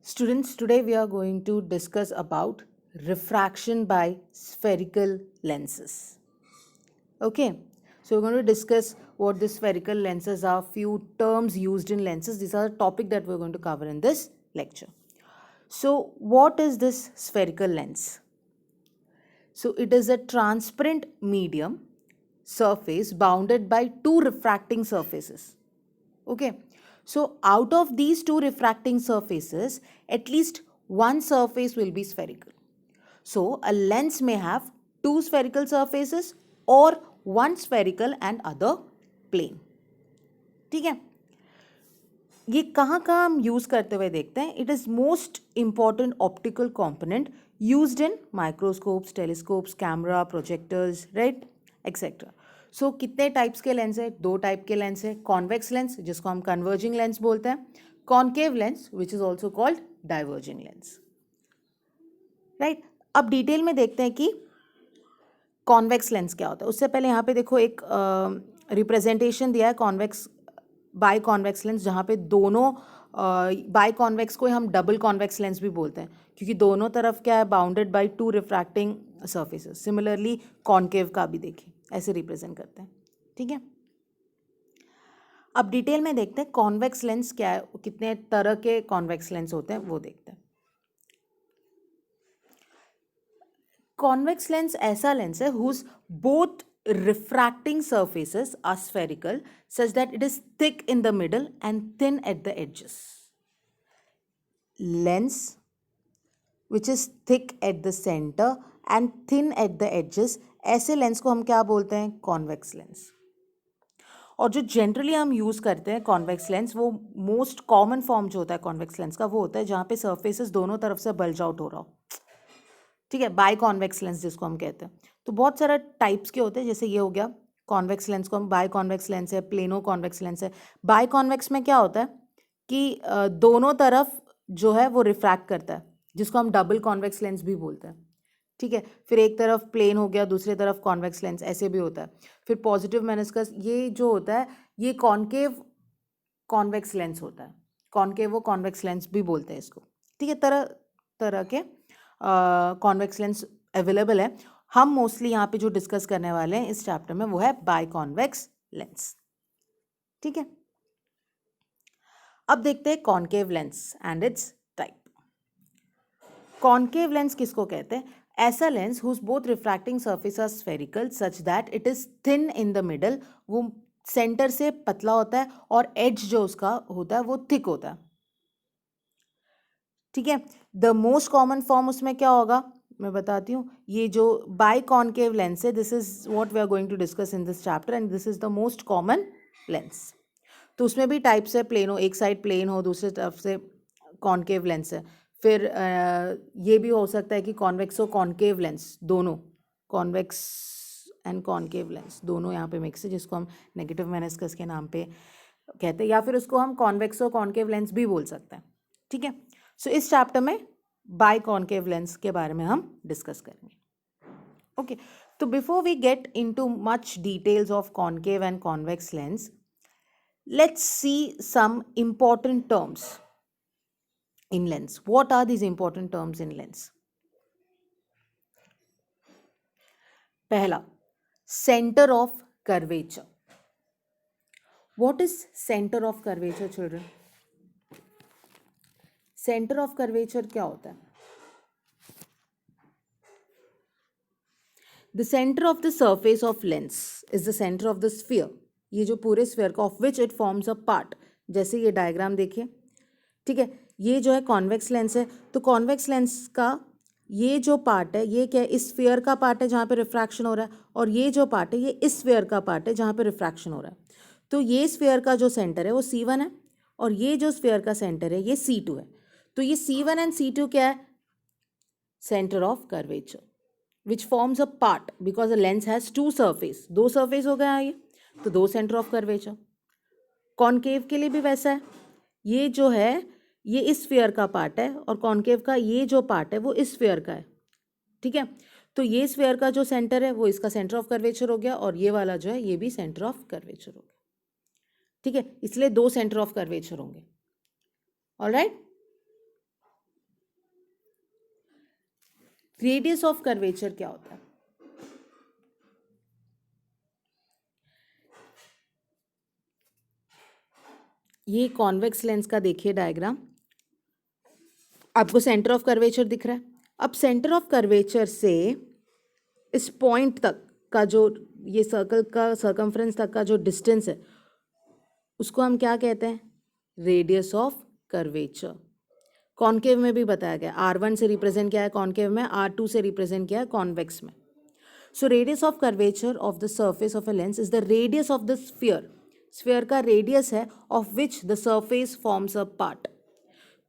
Students, today we are going to discuss about refraction by spherical lenses. Okay, so we're going to discuss what the spherical lenses are, few terms used in lenses. These are the topic that we're going to cover in this lecture. So what is this spherical lens? So it is a transparent medium surface bounded by two refracting surfaces. Okay, so out of these two refracting surfaces, at least one surface will be spherical. So a lens may have two spherical surfaces or one spherical and other plane. ठीक है, ये कहाँ कहाँ हम use करते हुए देखते हैं. It is most important optical component used in microscopes, telescopes, camera, projectors, right, etcetera. So कितने टाइप्स के लेंस है? दो टाइप के लेंस है. कॉन्वेक्स लेंस जिसको हम कन्वर्जिंग लेंस बोलते हैं, concave lens which is also called diverging lens, right. अब डिटेल में देखते हैं कि कॉन्वेक्स लेंस क्या होता है. उससे पहले यहाँ पे देखो एक रिप्रेजेंटेशन दिया है कॉन्वेक्स बाय कॉन्वेक्स लेंस, जहाँ पे दोनों बाय कॉन्वेक्स को हम डबल कॉन्वेक्स लेंस भी बोलते हैं क्योंकि दोनों तरफ क्या है, bounded by two refracting surfaces. Similarly concave का भी देखिए ऐसे रिप्रेजेंट करते हैं. ठीक है, अब डिटेल में देखते हैं कॉन्वेक्स लेंस क्या है, कितने तरह के कॉन्वेक्स लेंस होते हैं वो देखते हैं. कॉन्वेक्स लेंस ऐसा लेंस है whose both refracting surfaces are spherical such that it is thick in the middle and thin at the edges. Lens which is thick at the center and thin at the edges, ऐसे lens को हम क्या बोलते हैं? Convex lens. और जो generally हम use करते हैं कॉन्वेक्स लेंस, वो मोस्ट कॉमन फॉर्म जो होता है कॉन्वेक्स लेंस का वो होता है जहाँ पे सर्फेसेस दोनों तरफ से बल्ज आउट हो रहा हो. ठीक है, बाय कॉन्वेक्स लेंस जिसको हम कहते हैं. तो बहुत सारा टाइप्स के होते हैं, जैसे ये हो गया कॉन्वेक्स लेंस को हम बाय कॉन्वेक्स लेंस है, प्लेनो कॉन्वेक्स लेंस है. बाय कॉन्वेक्स में क्या होता है कि दोनों तरफ जो है वो रिफ्रैक्ट करता है, जिसको हम डबल कॉन्वेक्स लेंस भी बोलते हैं. ठीक है, फिर एक तरफ प्लेन हो गया, दूसरी तरफ कॉन्वेक्स लेंस, ऐसे भी होता है. फिर पॉजिटिव मेनिस्कस, ये जो होता है ये कॉन्केव कॉन्वेक्स लेंस होता है. कॉन्केवो कॉन्वेक्स लेंस भी बोलते हैं इसको. ठीक है, तरह तरह के कॉन्वेक्स लेंस अवेलेबल है. हम मोस्टली यहाँ पे जो डिस्कस करने वाले हैं इस चैप्टर में वो है बाय कॉन्वेक्स लेंस. ठीक है, अब देखते हैं concave lens and its type. Concave lens किसको कहते हैं? ऐसा lens whose both refracting surface are spherical such that it is thin in the middle. वो सेंटर से पतला होता है और एज जो उसका होता है वो थिक होता है. ठीक है, द मोस्ट कॉमन फॉर्म उसमें क्या होगा मैं बताती हूँ. ये जो बाय कॉन्केव लेंस है, this is what we are going to discuss in this chapter and this is the most common lens. तो उसमें भी टाइप्स है, प्लेन हो, एक साइड प्लेन हो, दूसरी तरफ से कॉन्केव लेंस है. फिर ये भी हो सकता है कि कॉन्वेक्स हो कॉन्केव लेंस, दोनों कॉन्वेक्स एंड कॉन्केव लेंस दोनों यहाँ पे मिक्स है, जिसको हम नेगेटिव मेनिस्कस के नाम पे कहते हैं, या फिर उसको हम कॉन्वेक्सो कॉन्केव लेंस भी बोल सकते हैं. ठीक है, सो इस चैप्टर में बाय कॉन्केव लेंस के बारे में हम डिस्कस करेंगे. ओके, तो before we get into much details of concave and convex lens, let's see some important terms in lens. What are these important terms in lens? पहला, center of curvature. What is center of curvature, children? Center of curvature क्या होता है? The center of the surface of lens is the center of the sphere. ये जो पूरे sphere का, of which it forms a part, जैसे ये diagram देखिए. ठीक है, ये जो है कॉन्वेक्स लेंस है, तो कॉन्वेक्स लेंस का ये जो पार्ट है ये क्या है? इस स्फीयर का पार्ट है जहाँ पे रिफ्रैक्शन हो रहा है, और ये जो पार्ट है ये इस स्फीयर का पार्ट है जहाँ पे रिफ्रैक्शन हो रहा है. तो ये स्फीयर का जो सेंटर है वो C1 है और ये जो स्फीयर का सेंटर है ये C2 है. तो ये C1 एंड C2 क्या है? Centre of curvature which forms a part because the lens has two surface. दो surface हो गया ये, तो दो सेंटर ऑफ कर्वेचर. कॉन्केव के लिए भी वैसा है, ये जो है ये इस स्फीयर का पार्ट है और कॉन्केव का ये जो पार्ट है वो इस स्फीयर का है. ठीक है, तो ये स्फीयर का जो सेंटर है वो इसका सेंटर ऑफ कर्वेचर हो गया और ये वाला जो है ये भी सेंटर ऑफ कर्वेचर हो गया. ठीक है, इसलिए दो सेंटर ऑफ कर्वेचर होंगे. ऑलराइट, रेडियस ऑफ कर्वेचर क्या होता है? ये कॉन्वेक्स लेंस का देखिए डायग्राम, आपको सेंटर ऑफ कर्वेचर दिख रहा है। अब सेंटर ऑफ कर्वेचर से इस पॉइंट तक का जो ये सर्कल का सर्कमफ्रेंस तक का जो डिस्टेंस है उसको हम क्या कहते हैं? Radius of curvature. कॉन्केव में भी बताया गया, R1 से रिप्रेजेंट किया है कॉन्केव में, R2 से रिप्रेजेंट किया है कॉन्वेक्स में। So radius of curvature of the surface of a lens is the radius of the sphere. Sphere का रेडियस है of which the surface forms a part.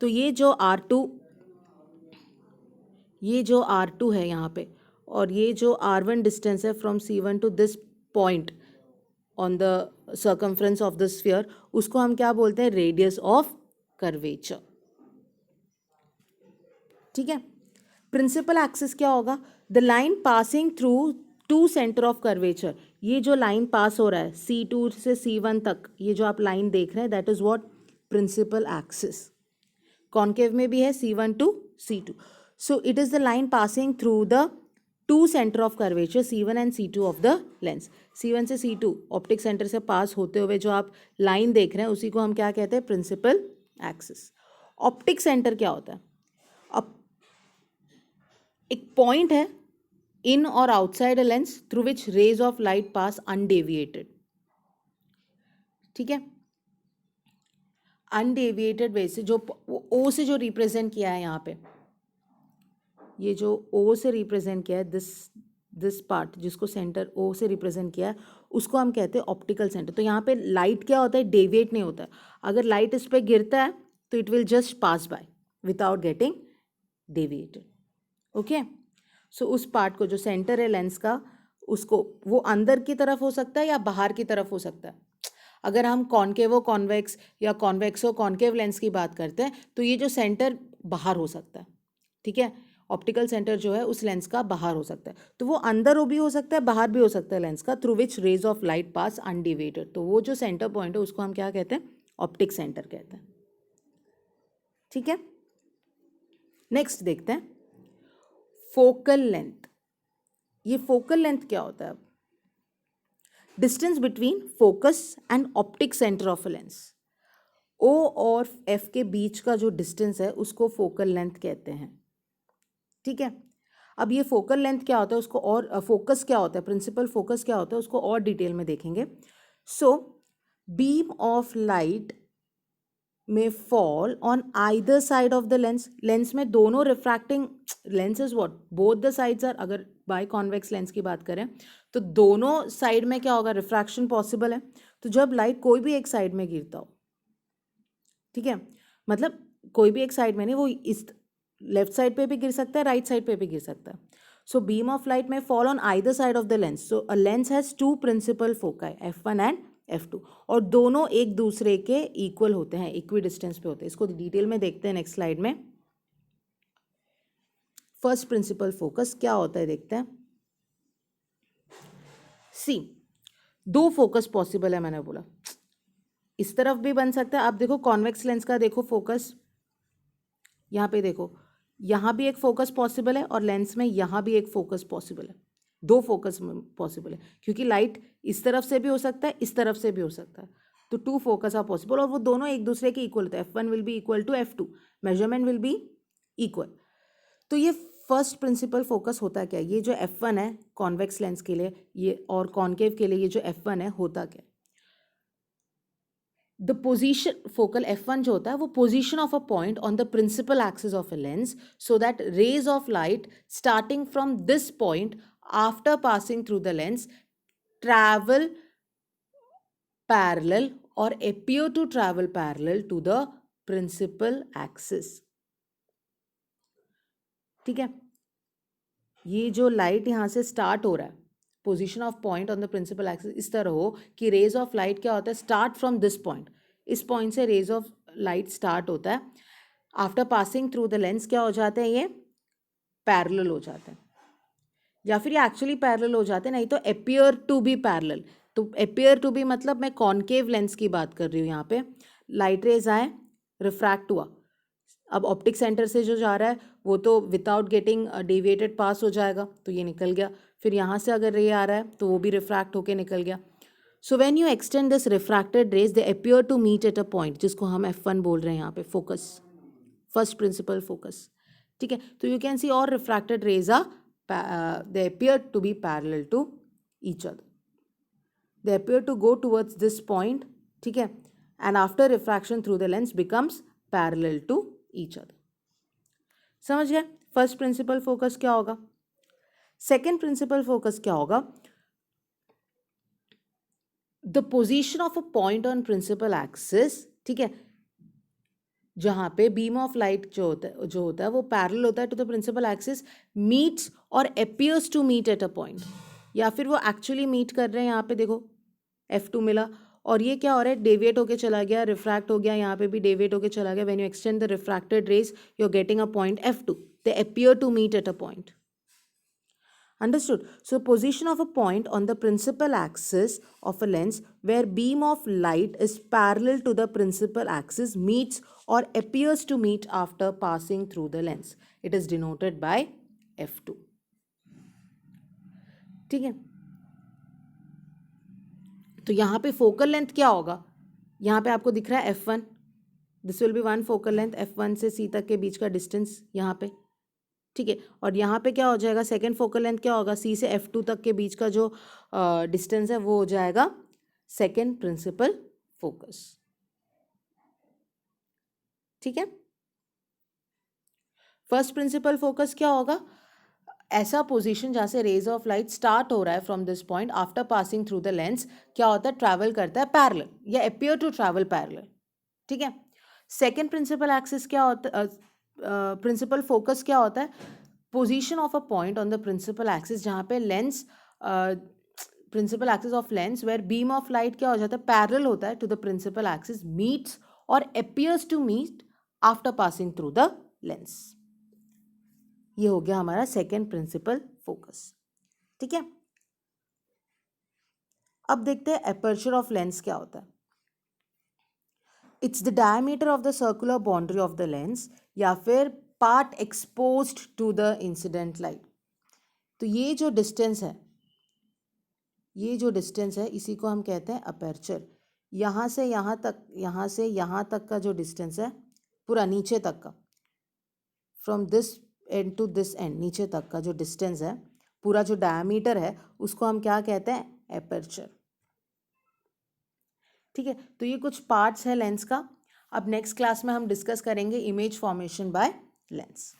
तो ये जो R2 है यहाँ पे, और ये जो R1 डिस्टेंस है from C1 to this point on the circumference of the sphere, उसको हम क्या बोलते हैं? Radius of curvature. ठीक है। प्रिंसिपल एक्सिस क्या होगा? The line passing through two centre of curvature. ये जो लाइन पास हो रहा है C2 से C1 तक, ये जो आप लाइन देख रहे हैं, that is what? Principal axis. Concave में भी है C1 to C2. So it is the line passing through the two centre of curvature C1 and C2 of the lens. C1 से C2 ऑप्टिक सेंटर से पास होते हुए जो आप line देख रहे हैं उसी को हम क्या कहते हैं? Principal axis. ऑप्टिक सेंटर क्या होता है? अब एक पॉइंट है इन और outside a lens through which rays of light pass undeviated. ठीक है, अनडेविएटेड वे से, जो O से जो रिप्रेजेंट किया है यहाँ पे, ये जो O से रिप्रेजेंट किया है, दिस पार्ट जिसको सेंटर O से रिप्रेजेंट किया है, उसको हम कहते हैं ऑप्टिकल सेंटर। तो यहाँ पे लाइट क्या होता है? डेविएट नहीं होता है। अगर लाइट इस पर गिरता है तो it will just pass by without getting deviated. Okay, so उस पार्ट को जो सेंटर है लेंस का, उसको वो अंदर की तरफ हो सकता है या बाहर की तरफ हो सकता है। अगर हम कॉन्केवो कॉन्वेक्स या कॉन्वेक्सो कॉन्केव लेंस की बात करते हैं तो ये जो सेंटर बाहर हो सकता है। ठीक है, ऑप्टिकल सेंटर जो है उस लेंस का बाहर हो सकता है, तो वो अंदर भी हो सकता है, बाहर भी हो सकता है लेंस का, through which rays of light pass undeviated. तो वो जो सेंटर पॉइंट है उसको हम क्या कहते हैं? ऑप्टिक सेंटर कहते हैं। ठीक है, नेक्स्ट देखते हैं फोकल लेंथ। ये फोकल लेंथ क्या होता है? अब distance between focus and optic centre of a lens. O और F के बीच का जो डिस्टेंस है उसको फोकल लेंथ कहते हैं। ठीक है, अब ये फोकल लेंथ क्या होता है उसको, और फोकस क्या होता है, प्रिंसिपल फोकस क्या होता है उसको और डिटेल में देखेंगे। So beam of light may fall on either side of the lens. Lens में दोनों refracting lens is what? Both the sides are. अगर बाय कॉन्वेक्स लेंस की बात करें तो दोनों साइड में क्या होगा? रिफ्रैक्शन पॉसिबल है। तो जब लाइट कोई भी एक साइड में गिरता हो, ठीक है, मतलब कोई भी एक साइड में नहीं, वो इस लेफ्ट साइड पे भी गिर सकता है, राइट साइड पे भी गिर सकता है। So beam of light may fall on either side of the lens. So a lens has two principal foci, F1 and F2, और दोनों एक दूसरे के इक्वल होते हैं, इक्वी डिस्टेंस पे होते हैं। इसको डिटेल में देखते हैं नेक्स्ट स्लाइड में। फर्स्ट प्रिंसिपल फोकस क्या होता है देखते हैं। सी, दो फोकस पॉसिबल है, मैंने बोला इस तरफ भी बन सकता है। आप देखो कॉन्वेक्स लेंस का देखो फोकस, यहाँ पे देखो, यहाँ भी एक फोकस पॉसिबल है और लेंस में यहाँ भी एक फोकस पॉसिबल है। दो फोकस पॉसिबल है क्योंकि लाइट इस तरफ से भी हो सकता है, इस तरफ से भी हो सकता है। तो टू फोकस आर पॉसिबल और वो दोनों एक दूसरे के इक्वल होते हैं। F1 will be equal to F2, measurement will be equal. तो ये फर्स्ट प्रिंसिपल फोकस होता क्या? ये जो F1 है कॉन्वेक्स लेंस के लिए, ये और कॉन्केव के लिए ये जो F1 है होता क्या? द पोजिशन, फोकल F1 जो होता है वो position of a point on the principal axis of a lens so that rays of light starting from this point after passing through the lens travel parallel or appear to travel parallel to the principal axis। ठीक है, ये जो light यहाँ से start हो रहा है, position of point on the principal axis इस तरह हो कि रेज ऑफ लाइट क्या होता है? स्टार्ट फ्रॉम दिस पॉइंट, इस पॉइंट से रेज ऑफ लाइट स्टार्ट होता है, after passing through the lens क्या हो जाते हैं? ये पैरेलल हो जाते हैं, या फिर ये एक्चुअली पैरेलल हो जाते हैं, नहीं तो अपियर टू बी पैरेलल। तो अपियर टू बी मतलब मैं कॉन्केव लेंस की बात कर रही हूँ। यहाँ पे लाइट रेज आए, रिफ्रैक्ट हुआ, अब ऑप्टिक सेंटर से जो जा रहा है वो तो विदाउट गेटिंग डेविएटेड पास हो जाएगा, तो ये निकल गया। फिर यहाँ से अगर रे आ रहा है तो वो भी रिफ्रैक्ट होके निकल गया। So when you extend this refracted rays they appear to meet at a point, जिसको हम F1 बोल रहे हैं यहाँ पे, फोकस, फर्स्ट प्रिंसिपल फोकस, ठीक है। तो you can see all refracted rays are they appear to be parallel to each other, they appear to go towards this point, ठीक है, and after refraction through the lens becomes parallel to each other. समझ गए? First principle focus क्या होगा। Second principal focus क्या होगा, the position of a point on principal axis, ठीक है, जहां पे बीम ऑफ लाइट जो होता है वो पैरेलल होता है to the principal axis, meets or appears to meet at a point, या फिर वो एक्चुअली मीट कर रहे हैं, यहाँ पे देखो F2 मिला, और ये क्या हो रहा है, डेविएट होके चला गया, रिफ्रैक्ट हो गया, यहाँ पे भी डेविएट होके चला गया। When you extend the refracted rays you are getting a point F2, they appear to meet at a point. Understood? So position of a point on the principal axis of a lens where beam of light is parallel to the principal axis meets or appears to meet after passing through the lens. It is denoted by F2. ठीक है, तो यहाँ पे focal length क्या होगा, यहाँ पे आपको दिख रहा है F1, this will be one focal length, F1 से C तक के बीच का डिस्टेंस यहाँ पे, ठीक है। और यहाँ पे क्या हो जाएगा, सेकेंड फोकल लेंथ क्या होगा, C से F2 तक के बीच का जो डिस्टेंस है वो हो जाएगा सेकेंड प्रिंसिपल फोकस, ठीक है। फर्स्ट प्रिंसिपल फोकस क्या होगा, ऐसा पोजीशन जहाँ से रेज ऑफ लाइट स्टार्ट हो रहा है from this point, after passing through the lens क्या होता है, ट्रैवल करता है पैरेलल या अपीयर टू ट्रैवल पैरेलल, ठीक है। सेकेंड प्रिंसिपल एक्सिस क्या होता, प्रिंसिपल फोकस क्या होता है, position of a point on the principal axis जहाँ पे lens, principal axis of lens where beam of light क्या हो जाता है, पैरेलल होता है to the principal axis, meets or appears to meet after passing through the lens. ये हो गया हमारा सेकेंड प्रिंसिपल फोकस, ठीक है। अब देखते हैं एपर्चर ऑफ लेंस क्या होता है। It's the diameter of the circular boundary of the lens या फिर part exposed to the incident light. तो ये जो डिस्टेंस है, ये जो डिस्टेंस है इसी को हम कहते हैं अपर्चर। यहाँ से यहाँ तक, यहाँ से यहाँ तक का जो डिस्टेंस है पूरा नीचे तक का, from this end to this end, नीचे तक का जो डिस्टेंस है, पूरा जो डायमीटर है उसको हम क्या कहते हैं, एपर्चर, ठीक है। तो ये कुछ पार्ट्स है लेंस का। अब नेक्स्ट क्लास में हम डिस्कस करेंगे इमेज फॉर्मेशन बाय लेंस।